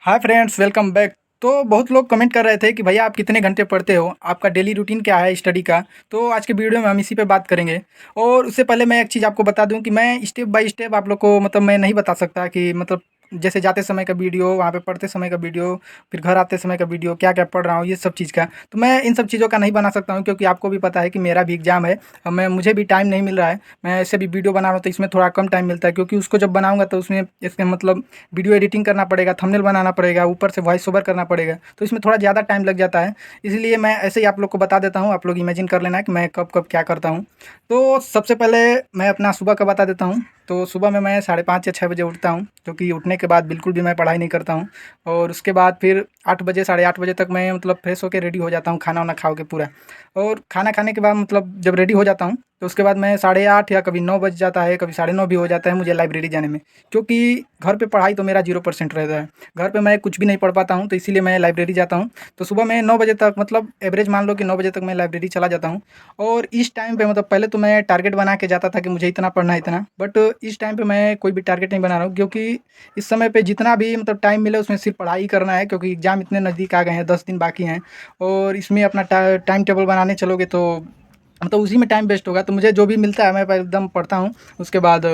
Hi friends, welcome back. तो बहुत लोग कमेंट कर रहे थे कि भैया आप कितने घंटे पढ़ते हो, आपका डेली रूटीन क्या है स्टडी का। तो आज के वीडियो में हम इसी पे बात करेंगे। और उससे पहले मैं एक चीज़ आपको बता दूं कि मैं स्टेप बाय स्टेप आप लोग को मैं नहीं बता सकता कि जैसे जाते समय का वीडियो, वहाँ पे पढ़ते समय का वीडियो, फिर घर आते समय का वीडियो, क्या क्या पढ़ रहा हूँ ये सब चीज़ का। तो मैं इन सब चीज़ों का नहीं बना सकता हूँ, क्योंकि आपको भी पता है कि मेरा भी एग्जाम है और मुझे भी टाइम नहीं मिल रहा है। मैं ऐसे भी वीडियो बना रहा हूँ तो इसमें थोड़ा कम टाइम मिलता है, क्योंकि उसको जब बनाऊंगा तो उसमें इसके वीडियो एडिटिंग करना पड़ेगा, थंबनेल बनाना पड़ेगा, ऊपर से वॉइस ओवर करना पड़ेगा, तो इसमें थोड़ा ज़्यादा टाइम लग जाता है। इसलिए मैं ऐसे ही आप लोग को बता देता हूँ, आप लोग इमेजिन कर लेना कि मैं कब कब क्या करता हूँ। तो सबसे पहले मैं अपना सुबह का बता देता हूँ। तो सुबह में मैं 5:30 या 6 बजे उठता हूँ, क्योंकि उठने के बाद बिल्कुल भी मैं पढ़ाई नहीं करता हूँ। और उसके बाद फिर 8 बजे 8:30 बजे तक मैं फ्रेश होकर रेडी हो जाता हूँ, खाना वाना खा के पूरा। और खाना खाने के बाद जब रेडी हो जाता हूँ तो उसके बाद मैं 8:30 या कभी 9 बज जाता है, कभी 9:30 भी हो जाता है मुझे लाइब्रेरी जाने में। क्योंकि घर पे पढ़ाई तो मेरा 0% रहता है, घर पे मैं कुछ भी नहीं पढ़ पाता हूँ, तो इसीलिए मैं लाइब्रेरी जाता हूँ। तो सुबह में 9 बजे तक, एवरेज मान लो कि 9 बजे तक मैं लाइब्रेरी चला जाता हूँ। और इस टाइम पे पहले तो मैं टारगेट बना के जाता था कि मुझे इतना पढ़ना है इतना, बट इस टाइम पे मैं कोई भी टारगेट नहीं बना रहा हूँ, क्योंकि इस समय पे जितना भी टाइम मिले उसमें सिर्फ पढ़ाई करना है, क्योंकि एग्जाम इतने नज़दीक आ गए हैं, 10 दिन बाकी हैं। और इसमें अपना टाइम टेबल बनाने चलोगे तो उसी में टाइम वेस्ट होगा। तो मुझे जो भी मिलता है मैं एकदम पढ़ता हूँ। उसके बाद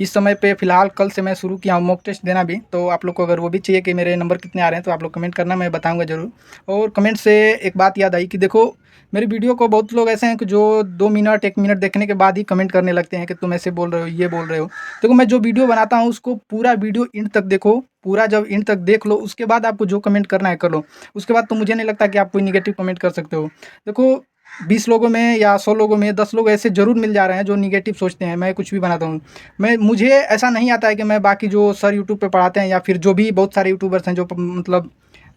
इस समय पे फ़िलहाल कल से मैं शुरू किया हूँ मॉक टेस्ट देना भी। तो आप लोग को अगर वो भी चाहिए कि मेरे नंबर कितने आ रहे हैं, तो आप लोग कमेंट करना, मैं बताऊँगा ज़रूर। और कमेंट से एक बात याद आई कि देखो, मेरी वीडियो को बहुत लोग ऐसे हैं कि जो 2 मिनट 1 मिनट देखने के बाद ही कमेंट करने लगते हैं कि तुम ऐसे बोल रहे हो, ये बोल रहे हो। देखो, मैं जो वीडियो बनाता हूँ उसको पूरा वीडियो एंड तक देखो, पूरा जब एंड तक देख लो उसके बाद आपको जो कमेंट करना है कर लो। उसके बाद तो मुझे नहीं लगता कि आप कोई नेगेटिव कमेंट कर सकते हो। देखो, 20 लोगों में या 100 लोगों में 10 लोग ऐसे ज़रूर मिल जा रहे हैं जो नेगेटिव सोचते हैं मैं कुछ भी बनाता हूँ। मुझे ऐसा नहीं आता है कि मैं बाकी जो सर यूट्यूब पे पढ़ाते हैं या फिर जो भी बहुत सारे यूट्यूबर्स हैं जो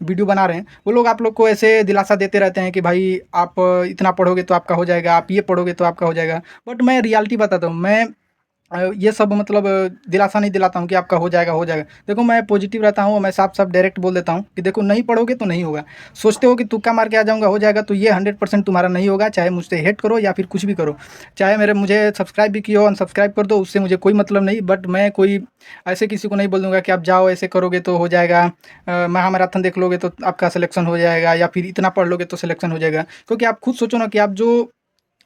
वीडियो बना रहे हैं, वो लोग आप लोग को ऐसे दिलासा देते रहते हैं कि भाई आप इतना पढ़ोगे तो आपका हो जाएगा, आप ये पढ़ोगे तो आपका हो जाएगा। बट मैं रियलिटी बताता हूँ। मैं ये सब दिलासा नहीं दिलाता हूँ कि आपका हो जाएगा, हो जाएगा। देखो, मैं पॉजिटिव रहता हूँ, मैं साफ-साफ डायरेक्ट बोल देता हूँ कि देखो, नहीं पढ़ोगे तो नहीं होगा। सोचते हो कि तुक्का मार के आ जाऊँगा, हो जाएगा, तो ये 100% तुम्हारा नहीं होगा, चाहे मुझसे हेट करो या फिर कुछ भी करो। चाहे मुझे सब्सक्राइब भी किए हो, अनसब्सक्राइब कर दो, उससे मुझे कोई मतलब नहीं। बट मैं कोई ऐसे किसी को नहीं बोल दूँगा कि आप जाओ, ऐसे करोगे तो हो जाएगा। महामैराथन देख लोगे तो आपका सिलेक्शन हो जाएगा, या फिर इतना पढ़ लोगे तो सिलेक्शन हो जाएगा। क्योंकि आप खुद सोचो ना कि आप जो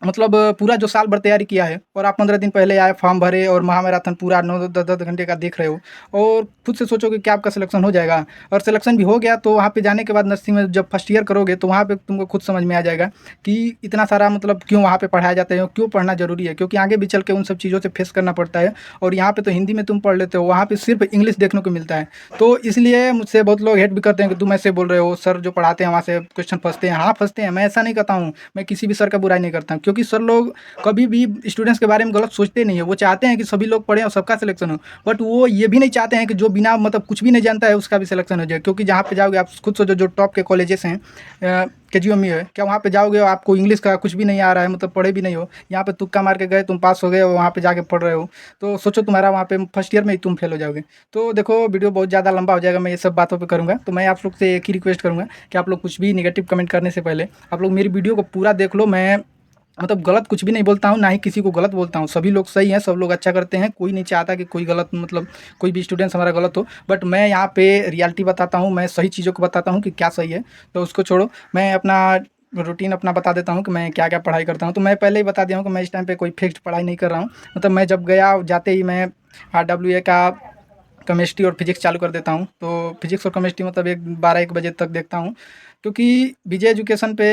पूरा जो साल भर तैयारी किया है और आप 15 दिन पहले आए, फॉर्म भरे और महामैराथन पूरा 9 10-10 घंटे का देख रहे हो, और खुद से सोचो कि क्या आपका सिलेक्शन हो जाएगा। और सिलेक्शन भी हो गया तो वहाँ पे जाने के बाद नर्सिंग में जब फर्स्ट ईयर करोगे तो वहाँ पे तुमको खुद समझ में आ जाएगा कि इतना सारा क्यों वहाँ पे पढ़ाया जाता है, क्यों पढ़ना ज़रूरी है, क्योंकि आगे भी चल के उन सब चीज़ों से फेस करना पड़ता है। और यहाँ पे तो हिंदी में तुम पढ़ लेते हो, वहाँ पे सिर्फ इंग्लिश देखने को मिलता है। तो इसलिए मुझसे बहुत लोग हेट भी करते हैं कि तुम ऐसे बोल रहे हो, सर जो पढ़ाते हैं वहाँ से क्वेश्चन फँसते हैं। हाँ, फँसते हैं, मैं ऐसा नहीं कहता हूँ। मैं किसी भी सर का बुराई नहीं करता हूँ, क्योंकि सर लोग कभी भी स्टूडेंट्स के बारे में गलत सोचते नहीं है। वो चाहते हैं कि सभी लोग पढ़ें और सबका सिलेक्शन हो। बट वो ये भी नहीं चाहते हैं कि जो बिना कुछ भी नहीं जानता है उसका भी सिलेक्शन हो जाए। क्योंकि जहाँ पे जाओगे, आप खुद सोचो, जो टॉप के कॉलेजेस हैं, केजीएम है, क्या वहाँ पे जाओगे और आपको इंग्लिश का कुछ भी नहीं आ रहा है, पढ़े भी नहीं हो, यहाँ पे तुक्का मार के गए, तुम पास हो गए और वहाँ पे जाके पढ़ रहे हो, तो सोचो तुम्हारा वहाँ पे फर्स्ट ईयर में ही तुम फेल हो जाओगे। तो देखो, वीडियो बहुत ज़्यादा लंबा हो जाएगा, मैं ये सब बातों पे करूँगा। तो मैं आप लोग से एक ही रिक्वेस्ट करूँगा कि आप लोग कुछ भी नेगेटिव कमेंट करने से पहले आप लोग मेरी वीडियो को पूरा देख लो। मैं गलत कुछ भी नहीं बोलता हूँ, ना ही किसी को गलत बोलता हूँ। सभी लोग सही हैं, सब लोग अच्छा करते हैं, कोई नहीं चाहता कि कोई गलत कोई भी स्टूडेंट्स हमारा गलत हो। बट मैं यहाँ पे रियलिटी बताता हूँ, मैं सही चीज़ों को बताता हूँ कि क्या सही है। तो उसको छोड़ो, मैं अपना रूटीन अपना बता देता हूँ कि मैं क्या क्या पढ़ाई करता हूँ। तो मैं पहले ही बता दिया हूँ कि मैं इस टाइम पे कोई फिक्स्ड पढ़ाई नहीं कर रहा हूँ। मैं जब गया जाते ही मैं RWA का केमिस्ट्री और फिजिक्स चालू कर देता हूँ। तो फिजिक्स और केमिस्ट्री एक 12-1 बजे तक देखता हूँ, क्योंकि विजय एजुकेशन पे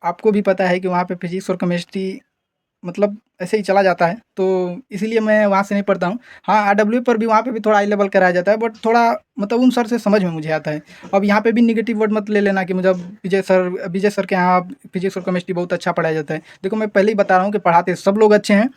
आपको भी पता है कि वहाँ पे फिजिक्स और केमिस्ट्री ऐसे ही चला जाता है, तो इसीलिए मैं वहाँ से नहीं पढ़ता हूँ। हाँ, आरडब्ल्यू पर भी, वहाँ पे भी थोड़ा हाई लेवल कराया जाता है, बट थोड़ा उन सर से समझ में मुझे आता है। अब यहाँ पे भी नेगेटिव वर्ड मत ले लेना कि मुझे विजय सर के यहाँ फिजिक्स और केमिस्ट्री बहुत अच्छा पढ़ाया जाता है। देखो, मैं पहले ही बता रहा हूँ कि पढ़ाते सब लोग अच्छे हैं,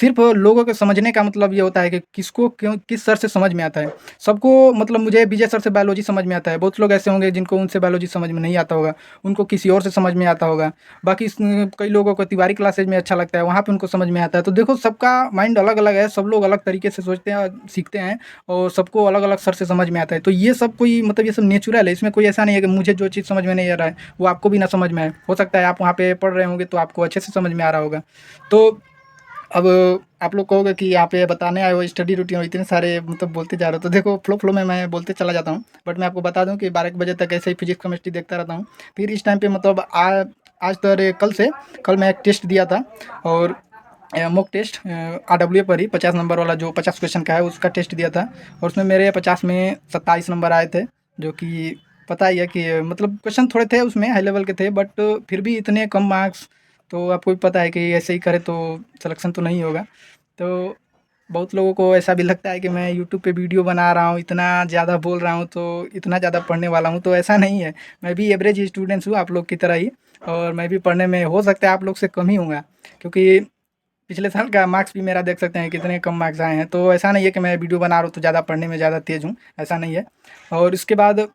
सिर्फ लोगों के समझने का ये होता है कि किसको क्यों किस सर से समझ में आता है। सबको मुझे विजय सर से बायोलॉजी समझ में आता है, बहुत लोग ऐसे होंगे जिनको उनसे बायोलॉजी समझ में नहीं आता होगा, उनको किसी और से समझ में आता होगा। बाकी कई लोगों को तिवारी क्लासेज में अच्छा लगता है, वहाँ पे उनको समझ में आता है। तो देखो, सबका माइंड अलग अलग है, सब लोग अलग तरीके से सोचते हैं और सीखते हैं, और सबको अलग अलग सर से समझ में आता है। तो ये सब कोई ये सब नेचुरल है, इसमें कोई ऐसा नहीं है कि मुझे जो चीज़ समझ में नहीं आ रहा है वो आपको भी ना समझ में आए। हो सकता है आप वहाँ पे पढ़ रहे होंगे तो आपको अच्छे से समझ में आ रहा होगा। तो अब आप लोग कहोगे कि यहाँ पे बताने आए हो स्टडी रूटीन और इतने सारे मतलब बोलते जा रहे हो, तो देखो फ्लो फ्लो में मैं बोलते चला जाता हूँ। बट मैं आपको बता दूँ कि 12 बजे तक ऐसे ही फिजिक्स केमिस्ट्री देखता रहता हूँ। फिर इस टाइम पे मतलब आज तो अरे कल मैं एक टेस्ट दिया था, और मॉक टेस्ट RWA पर ही 50 नंबर वाला, जो 50 क्वेश्चन का है उसका टेस्ट दिया था। और उसमें मेरे 50 में 27 नंबर आए थे, जो कि पता ही है कि मतलब क्वेश्चन थोड़े थे उसमें हाई लेवल के थे, बट फिर भी इतने कम मार्क्स, तो आपको भी पता है कि ऐसे ही करे तो सिलेक्शन तो नहीं होगा। तो बहुत लोगों को ऐसा भी लगता है कि मैं यूट्यूब पे वीडियो बना रहा हूँ, इतना ज़्यादा बोल रहा हूँ, तो इतना ज़्यादा पढ़ने वाला हूँ, तो ऐसा नहीं है। मैं भी एवरेज स्टूडेंट्स हूँ आप लोग की तरह ही, और मैं भी पढ़ने में हो सकता है आप लोग से कम ही होऊंगा, क्योंकि पिछले साल का मार्क्स भी मेरा देख सकते हैं कितने कम मार्क्स आए हैं। तो ऐसा नहीं है कि मैं वीडियो बना रहा हूँ तो ज़्यादा पढ़ने में ज़्यादा तेज़ हूँ, ऐसा नहीं है। और इसके बाद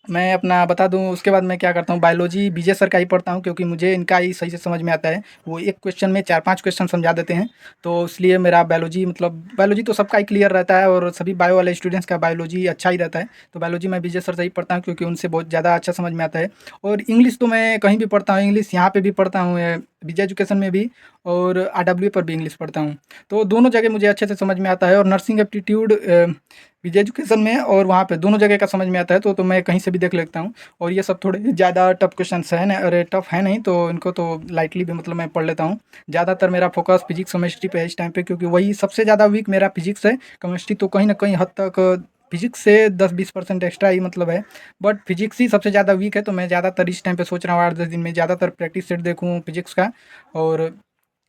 मैं अपना बता दूँ, उसके बाद मैं क्या करता हूँ, बायोलॉजी विजय सर का ही पढ़ता हूँ, क्योंकि मुझे इनका ही सही से समझ में आता है। वो एक क्वेश्चन में 4-5 क्वेश्चन समझा देते हैं, तो इसलिए मेरा बायोलॉजी मतलब बायोलॉजी तो सबका ही क्लियर रहता है, और सभी बायो वाले स्टूडेंट्स का बायोलॉजी अच्छा ही रहता है। तो बायोलॉजी मैं विजय सर से ही पढ़ता हूँ, क्योंकि उनसे बहुत ज़्यादा अच्छा समझ में आता है। और इंग्लिश तो मैं कहीं भी पढ़ता हूँ, इंग्लिश यहाँ पे भी पढ़ता हूँ, विजय एजुकेशन में भी, और RWA पर भी इंग्लिश पढ़ता हूँ। तो दोनों जगह मुझे अच्छे से समझ में आता है, और नर्सिंग एप्टीट्यूड विजय एजुकेशन में और वहाँ पे दोनों जगह का समझ में आता है, तो मैं कहीं से भी देख लेता हूँ। और ये सब थोड़े ज़्यादा टफ क्वेश्चन है ना, अरे टफ है नहीं, तो इनको तो लाइटली भी मतलब मैं पढ़ लेता हूँ। ज़्यादातर मेरा फोकस फिजिक्स केमिस्ट्री पे है इस टाइम पे, क्योंकि वही सबसे ज़्यादा वीक मेरा फिजिक्स है। केमिस्ट्री तो कहीं ना कहीं हद तक फिजिक्स से 10-20% एक्स्ट्रा ही मतलब है, बट फिजिक्स ही सबसे ज़्यादा वीक है। तो मैं ज़्यादातर इस टाइम पे सोच रहा हूँ 8-10 दिन में ज़्यादातर प्रैक्टिस सेट देखूँ फिजिक्स का, और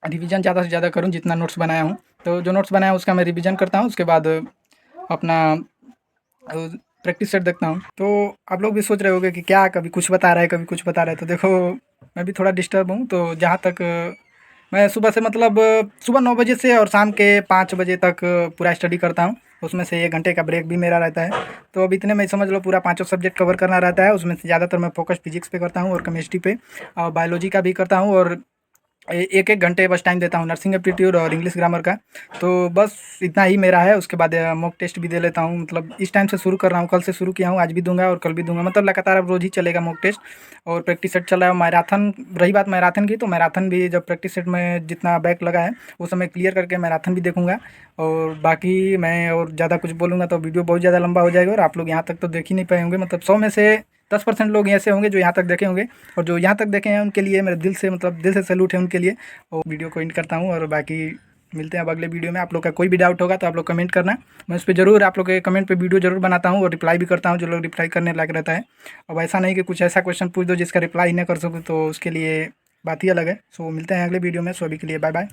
रिवीजन ज़्यादा से ज़्यादा करूँ जितना नोट्स बनाया हूँ। तो जो नोट्स बनाया हूँ उसका मैं रिवीजन करता हूँ, उसके बाद अपना प्रैक्टिस सेट देखता हूँ। तो आप लोग भी सोच रहे होंगे कि क्या कभी कुछ बता रहा है कभी कुछ बता रहा है, तो देखो मैं भी थोड़ा डिस्टर्ब हूँ। तो जहाँ तक मैं सुबह से मतलब सुबह 9 बजे से और शाम के 5 बजे तक पूरा स्टडी करता हूँ। उसमें से 1 घंटे का ब्रेक भी मेरा रहता है। तो अब इतने में समझ लो पूरा पाँचों सब्जेक्ट कवर करना रहता है। उसमें से ज़्यादातर मैं फोकस फिजिक्स पे करता हूँ, और केमिस्ट्री पे, और बायोलॉजी का भी करता हूँ, और 1-1 घंटे बस टाइम देता हूँ नर्सिंग एप्टीट्यूड और इंग्लिश ग्रामर का। तो बस इतना ही मेरा है। उसके बाद मॉक टेस्ट भी दे लेता हूँ, मतलब इस टाइम से शुरू कर रहा हूँ, कल से शुरू किया हूँ, आज भी दूंगा और कल भी दूंगा, मतलब लगातार अब रोज़ ही चलेगा मॉक टेस्ट। और प्रैक्टिस सेट चल रहा है। मैराथन, रही बात मैराथन की, तो मैराथन भी जब प्रैक्टिस सेट में जितना बैक लगा है वो सब मैं क्लियर करके मैराथन भी देखूंगा। और बाकी मैं और ज़्यादा कुछ बोलूँगा तो वीडियो बहुत ज़्यादा लंबा हो जाएगा, और आप लोग यहाँ तक तो देख ही नहीं पाए होंगे। मतलब 100 में से 10% लोग ऐसे होंगे जो यहाँ तक देखे होंगे, और जो यहाँ तक देखे हैं उनके लिए मेरे दिल से मतलब दिल से सैल्यूट है उनके लिए। और वीडियो को एंड करता हूँ, और बाकी मिलते हैं अब अगले वीडियो में। आप लोग का कोई भी डाउट होगा तो आप लोग कमेंट करना, मैं उस पर ज़रूर आप लोग के कमेंट पे वीडियो ज़रूर बनाता हूँ, और रिप्लाई भी करता हूँ जो लोग रिप्लाई करने लायक रहता है। अब ऐसा नहीं कि कुछ ऐसा क्वेश्चन पूछ दो जिसका रिप्लाई नहीं कर सकूँ, तो उसके लिए बात ही अलग है। सो मिलते हैं अगले वीडियो में। सो अभी के लिए बाय बाय।